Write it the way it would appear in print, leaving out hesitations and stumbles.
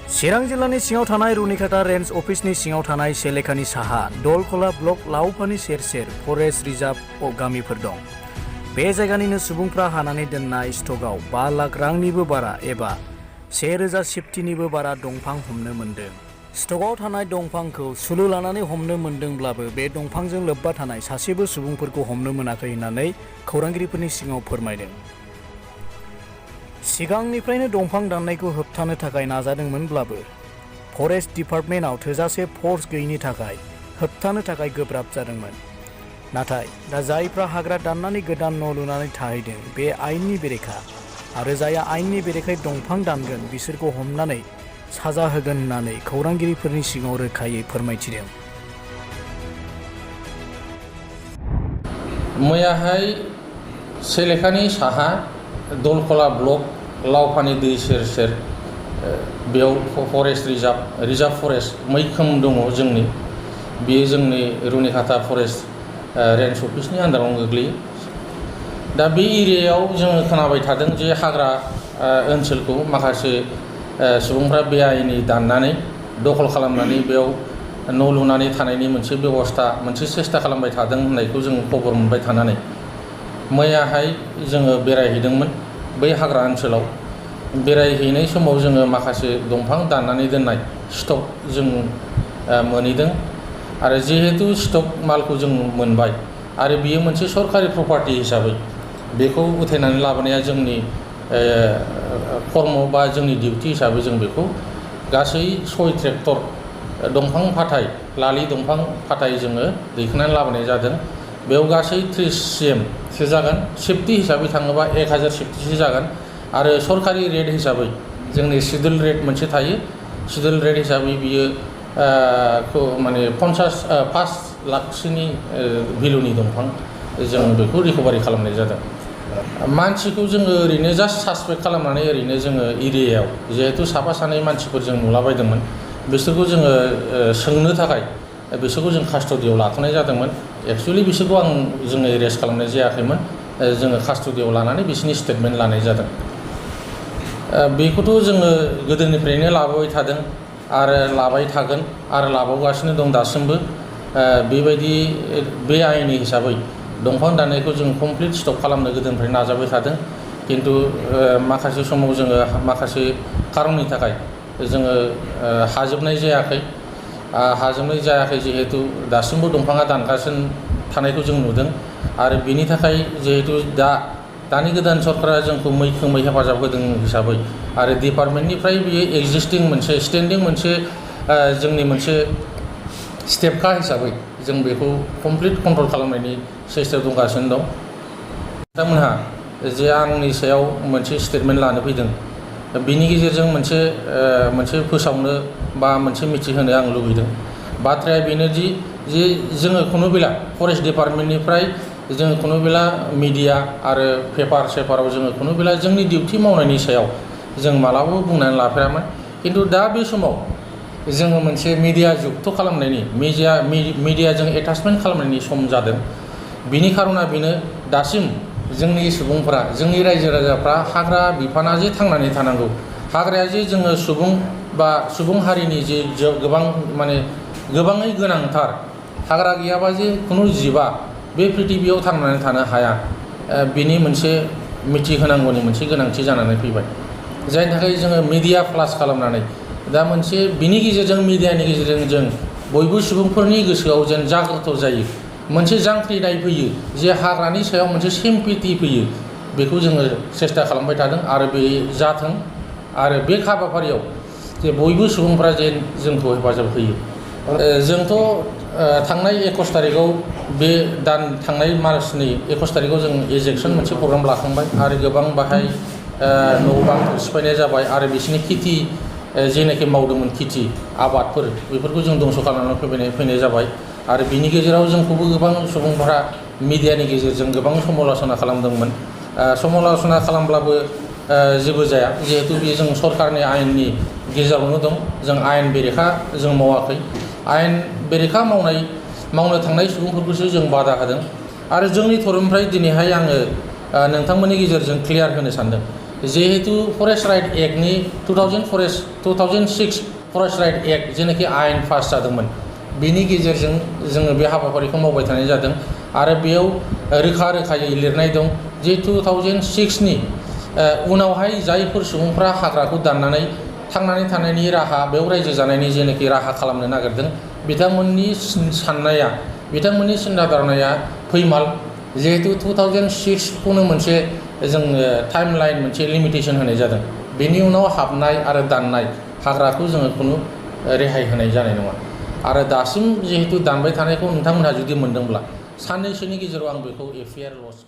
चिरां जिल्लानि सिङाव थानाय रुनिकाटा रेन्ज अफिसनि सिङाव थानाय सेलेखानि साहा दलखला ब्लक लावफानि सेर सेर फरेस्ट रिजार्भ गामिफोर दं। बे जायगानिनो सुबुंफ्रा हानानै दोननाय स्टकआव 5 लाख रांनिबो बारा एबा 1070निबो बारा दंफां हमनो मोन्दों। स्टकआव थानाय दंफांखौ सुलु लानानै हमनो मोन्दोंब्लाबो बे दंफांजों लोब्बा थानाय सासेबो सुबुंफोरखौ हमनो मोनाखै होननानै खौरांगिरिफोरनि सिगाङाव फोरमायदों। सिगांनिफ्रायनो दंफां दाननायखौ होबथानो थाखाय नाजादोंमोनब्लाबो फरेस्ट डिपार्टमेन्टआव थोजासे फोर्स गैयिनि थाखाय होबथानो थाखाय गोब्राब जादोंमोन। नाथाय दा जायफ्रा हाग्रा दाननानै गोदान न' लुनानै थाहैदों बे आयेननि बेरेखा आरो जायहा आयेननि बेरेखायै दंफां दानगोन बिसोरखौ हमनानै साजा होगोन होननानै खौरांगिरिफोरनि सिगाङाव रोखायै फोरमायथिदों। मैयाहाय सेलेखानि साहा दलखला ब्लक लावफानि दै सेर सेर बेयाव फरेस्ट रिजार्भ फरेस्ट मैखोम दङ जोंनि। बेयो जोंनि रुनिकाटा फरेस्ट रेन्ज अफिसनि आन्दारावनो गोग्लैयो। दा बे एरियायाव जोङो खोनाबाय थादों जे हाग्रा ओनसोलखौ माखासे सुबुंफ्रा बेआइनि दाननानै दखल खालामनानै बेयाव न' लुनानै थानायनि मोनसे बेबस्था मोनसे सेस्था खालामबाय थादों होननायखौ जों खबर मोनबाय थानानै मैयाहाय जोङो बेरायहैदोंमोन। बै हाग्रा ओनसोलाव बेरायहैनाय समाव जोङो माखासे दंफां दाननानै दोननाय स्टक जों मोनहैदों आरो जिहेतु स्टक मालखौ जों मोनबाय आरो बियो मोनसे सरकारि प्रपार्टि हिसाबै बेखौ उथायनानै लाबोनाया जोंनि कर्म बा जोंनि डिउटि हिसाबै जों बेखौ गासै 6 ट्रेक्टर दंफां फाथाय लालि दंफां फाथाय जोङो दैखोनानै लाबोनाय जादों। बेयाव गासै 30 CM सो जागोन। सेफ्टि हिसाबै थाङोबा 1000 सेफ्टिसो जागोन आरो सरकारि रेट हिसाबै जोंनि सिडुल रेट मोनसे थायो। सिडुल रेट हिसाबै बियो माने 5 लाखसोनि भेलुनि दंफां जों बेखौ रिकभारि खालामनाय जादों। मानसिखौ जोङो ओरैनो जास्ट सासपेक्ट खालामनानै ओरैनो जोङो एरियायाव जिहेतु साफा सानै मानसिफोर जों नुलाबायदोंमोन बिसोरखौ जोङो सोंनो थाखाय बिसोरखौ जों कास्टडियाव लाथ'नाय जादोंमोन। एक्सुवेलि बिसोरखौ जोङो एरेस्ट खालामनाय जायाखैमोन। जोङो कास्टडियाव लानानै बिसोरनि स्टेटमेन्ट लानाय जादों। बेखौथ' जोङो गोदोनिफ्रायनो लाबोबाय थादों आरो लाबाय थागोन आरो लाबावगासिनो दं दासिमबो। बेबायदि बे आयेननि हिसाबै दंफां दाननायखौ जों कमप्लिट स्टप खालामनो गोदोनिफ्राय नाजाबाय थादों। खिन्थु माखासे समाव जोङो माखासे खारननि थाखाय जोङो हाजोबनाय जायाखै जिहेतु दासिमबो दंफाङा दानगासिनो थानायखौ जों नुदों आरो बिनि थाखाय जिहेतु दानि गोदान सरकारा जोंखौ मैखोमै हेफाजाब होदों हिसाबै आरो डिपार्टमेन्टनिफ्राय बियो एक्जिस्टिं मोनसे स्टेन्डिं मोनसे जोंनि मोनसे स्टेपखा हिसाबै जों बेखौ कमप्लिट कन्ट्रल खालामनायनि सेस्टायाव दंगासिनो दं। बिथांमोनहा जे आंनि सायाव मोनसे स्टेटमेन्ट लानो फैदों बिनि गेजेरजों मोनसे फोसावनो बा मोनसे मिथिहोनो आं लुबैदों। बाथ्राया बेनोदि जे जोङो खुनु बेला फरेस्ट डिपार्टमेन्टनिफ्राय जोङो खुनु बेला मिडिया आरो पेपाराव जोङो खुनु बेला जोंनि डिउटि मावनायनि सायाव जों मालाबाबो बुंनानै लाफेरामोन। खिन्थु दा बे समाव जोङो मोनसे मिडिया जुक्त खालामनायनि मिडियाजों एटाचमेन्ट खालामनायनि सम जादों। बिनि खारना बेनो दासिम जोंनि सुबुंफोरा जोंनि रायजो राजाफ्रा हाग्रा बिफाना जे थांनानै थानांगौ, हाग्राया जे जोङो सुबुं हारिनि जे गोबाङै गोनांथार, हाग्रा गैयाबा जे खुनु जिबा बे प्रिथिबियाव थांनानै थानो हाया, बिनि मोनसे मिथिहोनांगौनि मोनसे गोनांथि जानानै फैबाय। जायनि थाखाय जोङो मिडिया प्लास खालामनानै दा मोनसे बिनि गेजेरजों मिडियानि गेजेरजों जों बयबो सुबुंफोरनि गोसोआव जेन जाग्रत जायो, मोनसे जांख्रिनाय फैयो, जे हाग्रानि सायाव मोनसे सिम्पेथि फैयो, बेखौ जोङो सेस्था खालामबाय थादों आरो बे जाथों आरो बे हाबाफारियाव जे बयबो सुबुंफ्रा जेन जोंखौ हेफाजाब होयो। जोंथ' थांनाय 21 तारिखआव बे थांनाय मार्चनि 21 तारिखआव जों एजेक्सन मोनसे प्रग्राम लाखांबाय आरो गोबां बाहाय न' बां सिफायनाय जाबाय आरो बिसोरनि खेथि जेनाखि मावदोंमोन खेथि आबादफोर बेफोरखौ जों दंस' खालामनानै फैनाय जाबाय आरो बिनि गेजेराव जोंखौबो गोबां सुबुंफोरा मिडियानि गेजेरजों गोबां समाल'सना खालामदोंमोन। समाल'सना खालामब्लाबो जेबो जाया, जिहेतु बे जों सरकारनि आयेननि गेजेरावनो दं। जों आयेन बेरेखा जों मावाखै। आयेन बेरेखा मावनो थांनाय सुबुंफोरखौसो जों बादा होदों आरो जोंनि थरफनिफ्राय दिनैहाय आङो नोंथांमोननि गेजेरजों क्लियार होनो सानदों जिहेतु फरेस्ट राइट एक्टनि 2006 फरेस्ट राइट एक्ट जेनाखि आयेन पास जादोंमोन बेनि गेजेरजों जोङो बे हाबाफारिखौ मावबाय थानाय जादों आरो बेयाव रोखा रोखायै लिरनाय दं जे 2006नि उनावहाय जायफोर सुबुंफ्रा हाग्राखौ दाननानै थांनानै थानायनि राहा बेयाव रायजो जानायनि जेनाखि राहा खालामनो नागिरदों बिथांमोननि साननाया बिथांमोननि सिन्था धारनाया फैमाल जिहेतु 2006खौनो मोनसे जोङो टाइम लाइन मोनसे लिमिटेसन होनाय जादों बेनि उनाव हाबनाय आरो दाननाय हाग्राखौ जोङो खुनु रेहाय होनाय जानाय नङा आरो दासिम जिहेतु दानबाय थानायखौ नोंथांमोनहा जुदि मोनदोंब्ला साननैसोनि गेजेराव आं बेखौ एफआइआर लज